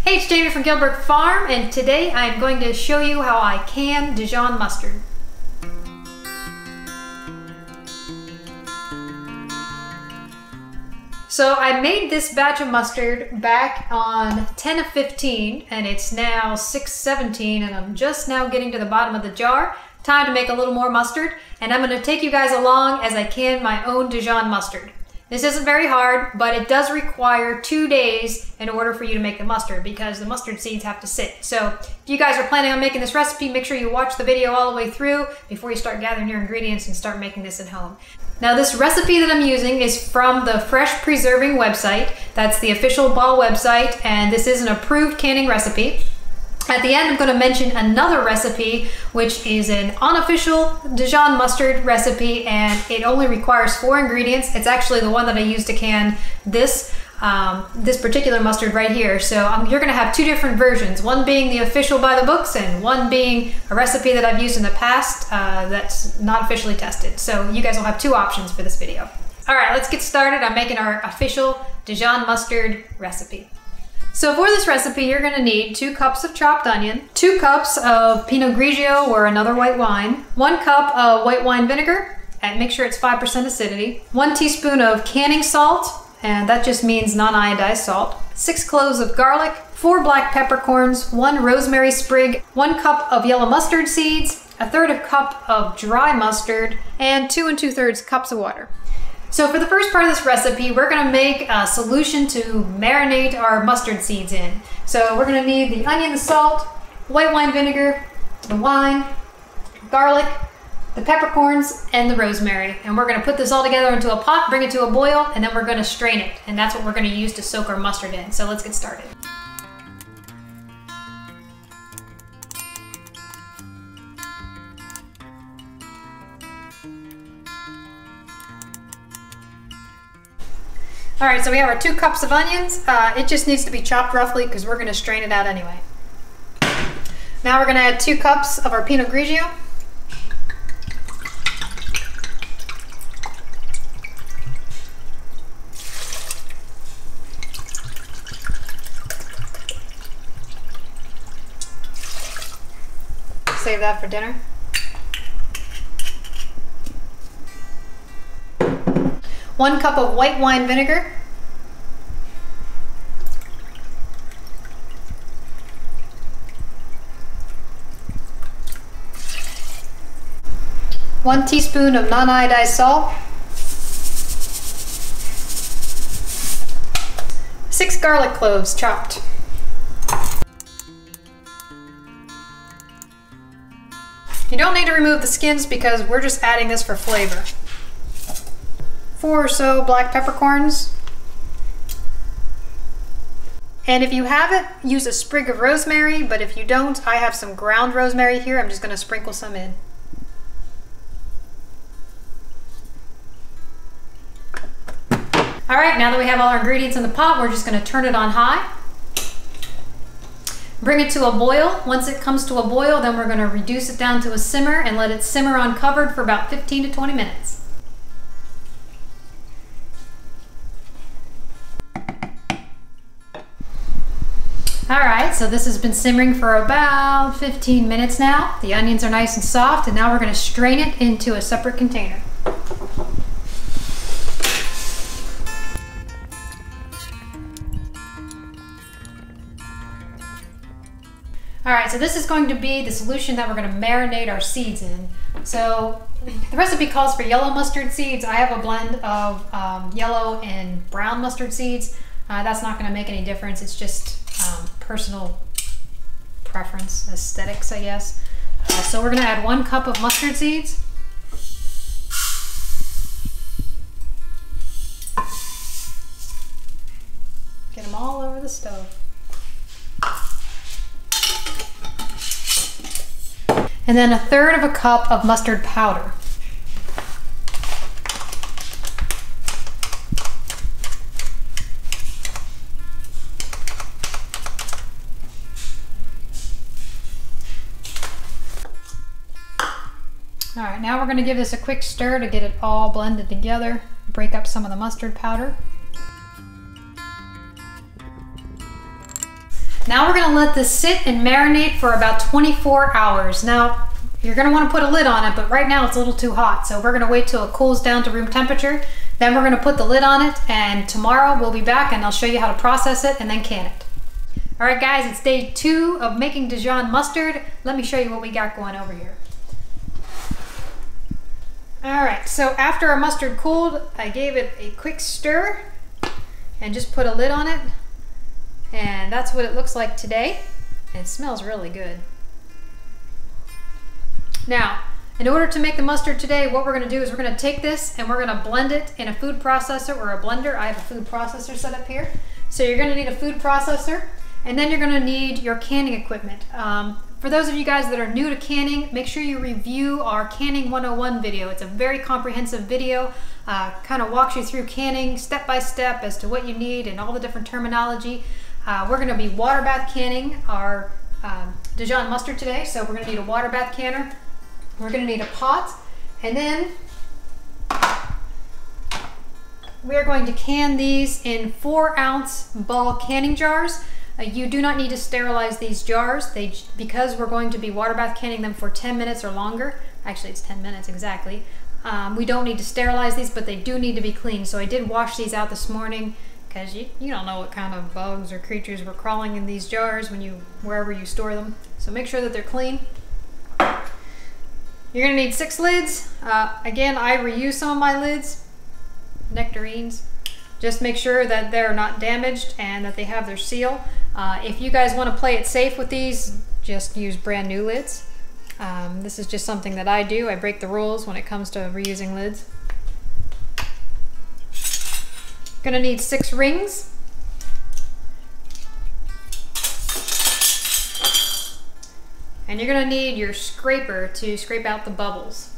Hey, it's Jamie from Gilbert Farm, and today I'm going to show you how I can Dijon mustard. So I made this batch of mustard back on 10 of 15, and it's now 6/17, and I'm just now getting to the bottom of the jar. Time to make a little more mustard, and I'm going to take you guys along as I can my own Dijon mustard. This isn't very hard, but it does require 2 days in order for you to make the mustard because the mustard seeds have to sit. So if you guys are planning on making this recipe, make sure you watch the video all the way through before you start gathering your ingredients and start making this at home. Now this recipe that I'm using is from the Fresh Preserving website. That's the official Ball website, and this is an approved canning recipe. At the end, I'm going to mention another recipe, which is an unofficial Dijon mustard recipe, and it only requires 4 ingredients. It's actually the one that I used to can this particular mustard right here. So you're going to have 2 different versions, one being the official by the books and one being a recipe that I've used in the past that's not officially tested. So you guys will have 2 options for this video. All right, let's get started on making our official Dijon mustard recipe. So for this recipe, you're going to need 2 cups of chopped onion, 2 cups of Pinot Grigio or another white wine, 1 cup of white wine vinegar, and make sure it's 5% acidity, 1 teaspoon of canning salt, and that just means non-iodized salt, 6 cloves of garlic, 4 black peppercorns, 1 rosemary sprig, 1 cup of yellow mustard seeds, 1/3 cup of dry mustard, and 2 2/3 cups of water. So for the first part of this recipe, we're going to make a solution to marinate our mustard seeds in. So we're going to need the onion, the salt, white wine vinegar, the wine, garlic, the peppercorns, and the rosemary. And we're going to put this all together into a pot, bring it to a boil, and then we're going to strain it. And that's what we're going to use to soak our mustard in. So let's get started. All right, so we have our 2 cups of onions. It just needs to be chopped roughly because we're going to strain it out anyway. Now we're going to add 2 cups of our Pinot Grigio. Save that for dinner. 1 cup of white wine vinegar. 1 teaspoon of non-iodized salt. 6 garlic cloves chopped. You don't need to remove the skins because we're just adding this for flavor. 4 or so black peppercorns. And if you have it, use a sprig of rosemary, but if you don't, I have some ground rosemary here. I'm just going to sprinkle some in. All right, now that we have all our ingredients in the pot, we're just going to turn it on high. Bring it to a boil. Once it comes to a boil, then we're going to reduce it down to a simmer and let it simmer uncovered for about 15 to 20 minutes. All right, so this has been simmering for about 15 minutes now. The onions are nice and soft, and now we're going to strain it into a separate container. All right, so this is going to be the solution that we're going to marinate our seeds in. So the recipe calls for yellow mustard seeds. I have a blend of yellow and brown mustard seeds. That's not going to make any difference. It's just personal preference, aesthetics, I guess. So we're going to add 1 cup of mustard seeds. Get them all over the stove. And then 1/3 cup of mustard powder. All right, now we're going to give this a quick stir to get it all blended together, break up some of the mustard powder. Now we're gonna let this sit and marinate for about 24 hours. Now, you're gonna wanna put a lid on it, but right now it's a little too hot. So we're gonna wait till it cools down to room temperature. Then we're gonna put the lid on it, and tomorrow we'll be back and I'll show you how to process it and then can it. All right guys, it's day 2 of making Dijon mustard. Let me show you what we got going over here. All right, so after our mustard cooled, I gave it a quick stir and just put a lid on it. And that's what it looks like today. And it smells really good. Now, in order to make the mustard today, what we're gonna do is we're gonna take this and we're gonna blend it in a food processor or a blender. I have a food processor set up here. So you're gonna need a food processor, and then you're gonna need your canning equipment. For those of you guys that are new to canning, make sure you review our Canning 101 video. It's a very comprehensive video, kind of walks you through canning step by step as to what you need and all the different terminology. We're gonna be water bath canning our Dijon mustard today. So we're gonna need a water bath canner. We're gonna need a pot, and then we are going to can these in 4-ounce ball canning jars. You do not need to sterilize these jars. Because we're going to be water bath canning them for 10 minutes or longer. Actually, it's 10 minutes exactly. We don't need to sterilize these, but they do need to be cleaned. So I did wash these out this morning, because you don't know what kind of bugs or creatures were crawling in these jars wherever you store them. So make sure that they're clean. You're gonna need 6 lids. Again, I reuse some of my lids, nectarines. Just make sure that they're not damaged and that they have their seal. If you guys want to play it safe with these, just use brand new lids. This is just something that I do. I break the rules when it comes to reusing lids. Gonna need 6 rings. And you're gonna need your scraper to scrape out the bubbles.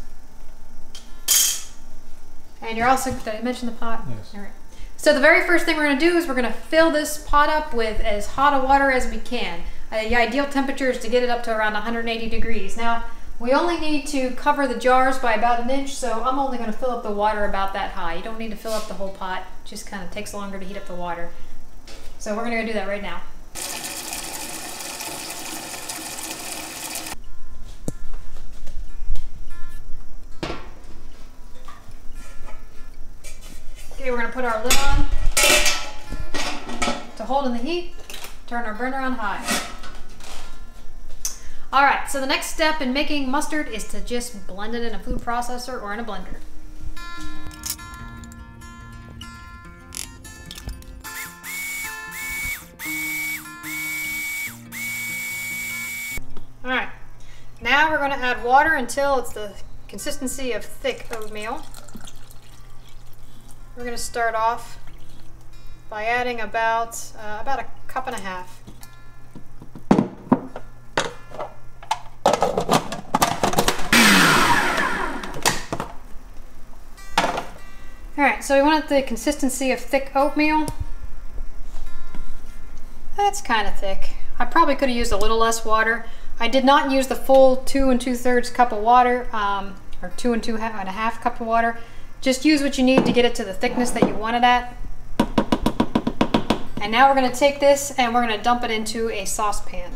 And you're also, did I mention the pot? Yes. All right. So the very first thing we're gonna do is we're gonna fill this pot up with as hot a water as we can. The ideal temperature is to get it up to around 180 degrees. Now, we only need to cover the jars by about 1 inch, so I'm only gonna fill up the water about that high. You don't need to fill up the whole pot. It just kind of takes longer to heat up the water. So we're gonna go do that right now. Okay, we're gonna put our lid on to hold in the heat, turn our burner on high. All right, so the next step in making mustard is to just blend it in a food processor or in a blender. All right, now we're gonna add water until it's the consistency of thick oatmeal. We're going to start off by adding about 1.5 cups. All right, so we want the consistency of thick oatmeal. That's kind of thick. I probably could have used a little less water. I did not use the full 2 2/3 cup of water, or 2 1/2 cup of water. Just use what you need to get it to the thickness that you want it at. And now we're going to take this and we're going to dump it into a saucepan.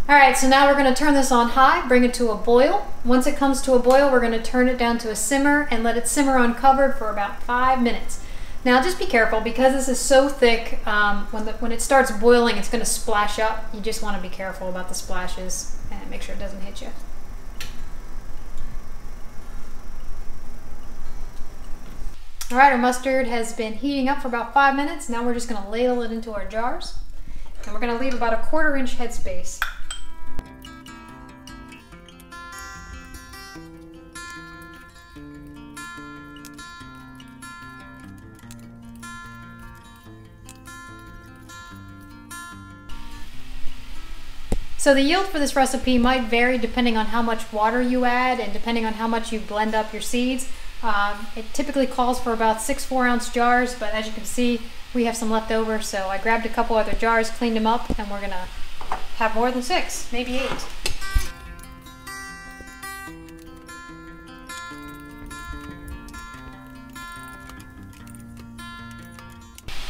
All right, so now we're going to turn this on high, bring it to a boil. Once it comes to a boil, we're going to turn it down to a simmer and let it simmer uncovered for about 5 minutes. Now just be careful, because this is so thick, when it starts boiling, it's going to splash up. You just want to be careful about the splashes and make sure it doesn't hit you. All right, our mustard has been heating up for about 5 minutes. Now we're just going to ladle it into our jars. And we're going to leave about 1/4 inch headspace. So the yield for this recipe might vary depending on how much water you add and depending on how much you blend up your seeds. It typically calls for about 6 4-ounce jars, but as you can see, we have some left over, so I grabbed a couple other jars, cleaned them up, and we're gonna have more than 6, maybe 8.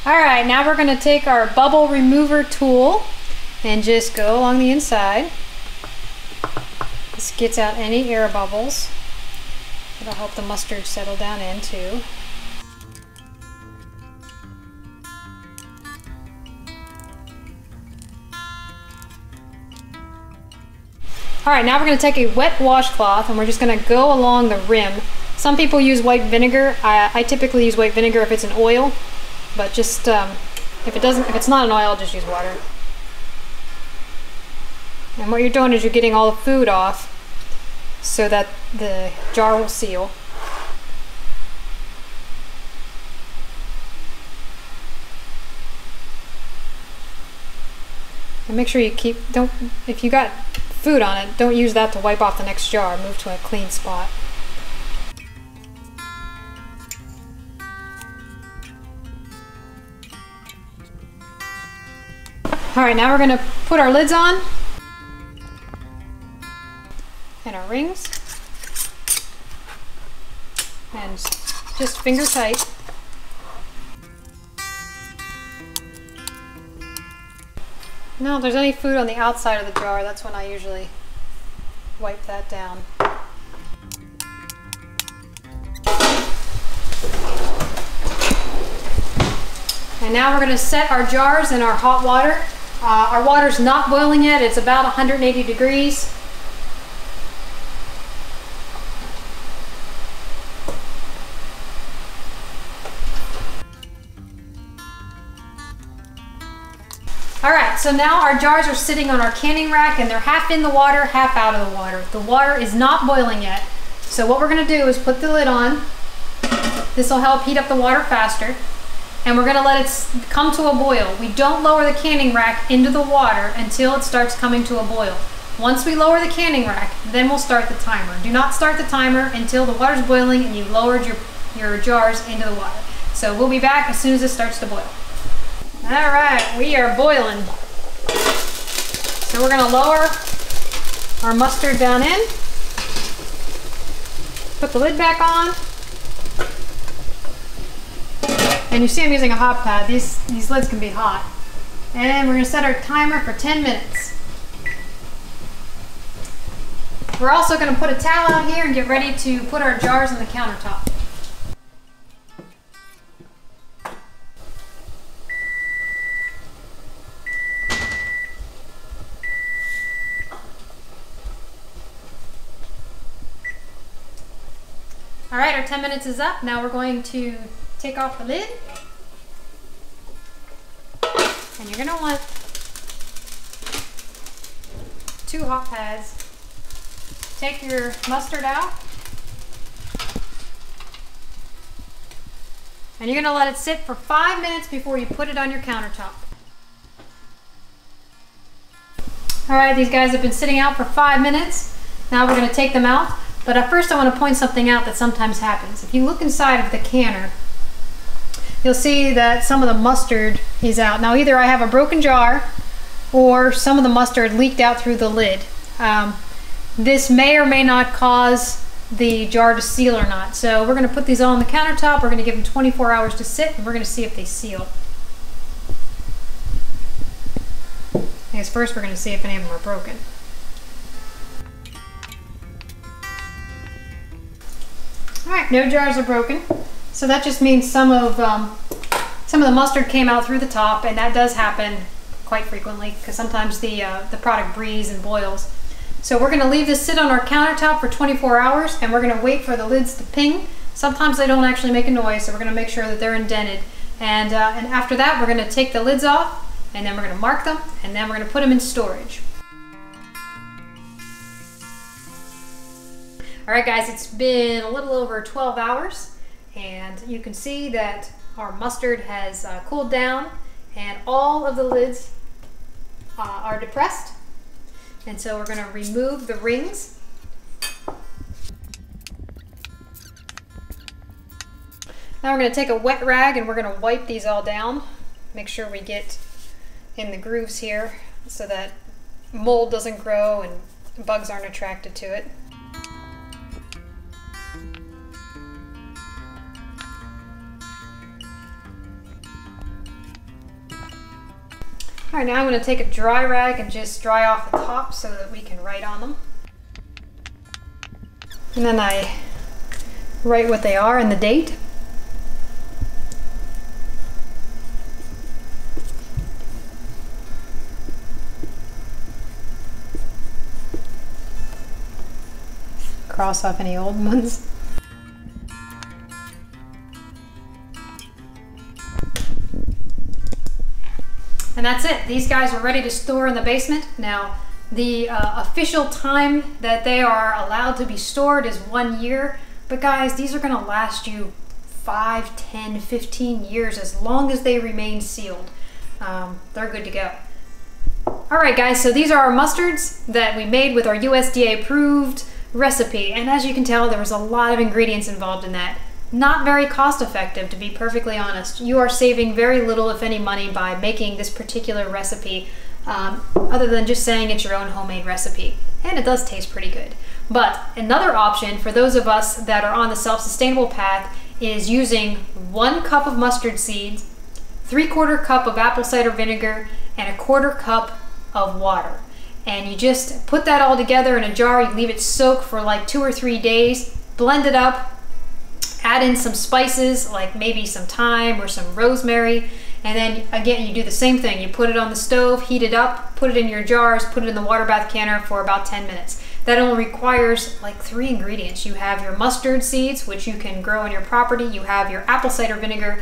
All right, now we're gonna take our bubble remover tool and just go along the inside. This gets out any air bubbles. It'll help the mustard settle down in too. All right, now we're gonna take a wet washcloth and we're just gonna go along the rim. Some people use white vinegar. I typically use white vinegar if it's an oil, but just if it's not an oil, just use water. And what you're doing is you're getting all the food off so that the jar will seal. And make sure you if you got food on it, don't use that to wipe off the next jar. Move to a clean spot. All right, now we're gonna put our lids on and our rings, and just finger tight. Now, if there's any food on the outside of the jar, that's when I usually wipe that down. And now we're going to set our jars in our hot water. Our water's not boiling yet, it's about 180 degrees. Alright, so now our jars are sitting on our canning rack and they're half in the water, half out of the water. The water is not boiling yet. So what we're going to do is put the lid on. This will help heat up the water faster. And we're going to let it come to a boil. We don't lower the canning rack into the water until it starts coming to a boil. Once we lower the canning rack, then we'll start the timer. Do not start the timer until the water's boiling and you've lowered your jars into the water. So we'll be back as soon as it starts to boil. All right, we are boiling. So we're gonna lower our mustard down in, put the lid back on, and you see I'm using a hot pad. These lids can be hot. And we're gonna set our timer for 10 minutes. We're also gonna put a towel out here and get ready to put our jars on the countertop. All right, our 10 minutes is up. Now we're going to take off the lid. And you're gonna want 2 hot pads. Take your mustard out. And you're gonna let it sit for 5 minutes before you put it on your countertop. All right, these guys have been sitting out for 5 minutes. Now we're gonna take them out. But at first I want to point something out that sometimes happens. If you look inside of the canner, you'll see that some of the mustard is out. Now either I have a broken jar or some of the mustard leaked out through the lid. This may or may not cause the jar to seal or not. So we're going to put these all on the countertop. We're going to give them 24 hours to sit and we're going to see if they seal. I guess first we're going to see if any of them are broken. All right, no jars are broken. So that just means some of the mustard came out through the top, and that does happen quite frequently because sometimes the product breathes and boils. So we're going to leave this sit on our countertop for 24 hours, and we're going to wait for the lids to ping. Sometimes they don't actually make a noise, so we're going to make sure that they're indented. And after that, we're going to take the lids off, and then we're going to mark them, and then we're going to put them in storage. All right, guys, it's been a little over 12 hours, and you can see that our mustard has cooled down, and all of the lids are depressed. And so we're going to remove the rings. Now we're going to take a wet rag and we're going to wipe these all down. Make sure we get in the grooves here so that mold doesn't grow and bugs aren't attracted to it. All right, now I'm going to take a dry rag and just dry off the top so that we can write on them. And then I write what they are and the date. Cross off any old ones. And that's it. These guys are ready to store in the basement. Now, the official time that they are allowed to be stored is 1 year. But guys, these are gonna last you 5, 10, 15 years as long as they remain sealed. They're good to go. All right, guys, so these are our mustards that we made with our USDA approved recipe. And as you can tell, there was a lot of ingredients involved in that. Not very cost effective, to be perfectly honest. You are saving very little, if any, money by making this particular recipe, other than just saying it's your own homemade recipe. And it does taste pretty good. But another option for those of us that are on the self-sustainable path is using 1 cup of mustard seeds, 3/4 cup of apple cider vinegar, and 1/4 cup of water. And you just put that all together in a jar, you leave it soak for like 2 or 3 days, blend it up, add in some spices like maybe some thyme or some rosemary, and then again you do the same thing. You put it on the stove, heat it up, put it in your jars, put it in the water bath canner for about 10 minutes. That only requires like 3 ingredients. You have your mustard seeds, which you can grow on your property. You have your apple cider vinegar,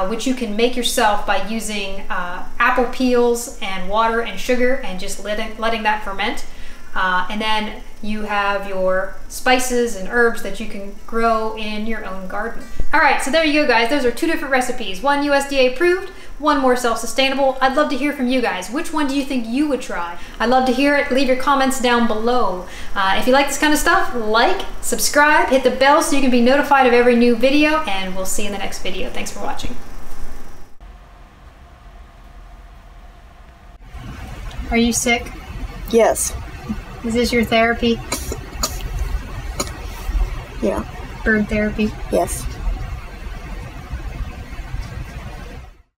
which you can make yourself by using apple peels and water and sugar and just letting that ferment. And then you have your spices and herbs that you can grow in your own garden. All right, so there you go, guys. Those are 2 different recipes. 1 USDA approved, 1 more self-sustainable. I'd love to hear from you guys. Which one do you think you would try? I'd love to hear it. Leave your comments down below. If you like this kind of stuff, like, subscribe, hit the bell so you can be notified of every new video, and we'll see you in the next video. Thanks for watching. Are you sick? Yes. Is this your therapy? Yeah. Bird therapy? Yes.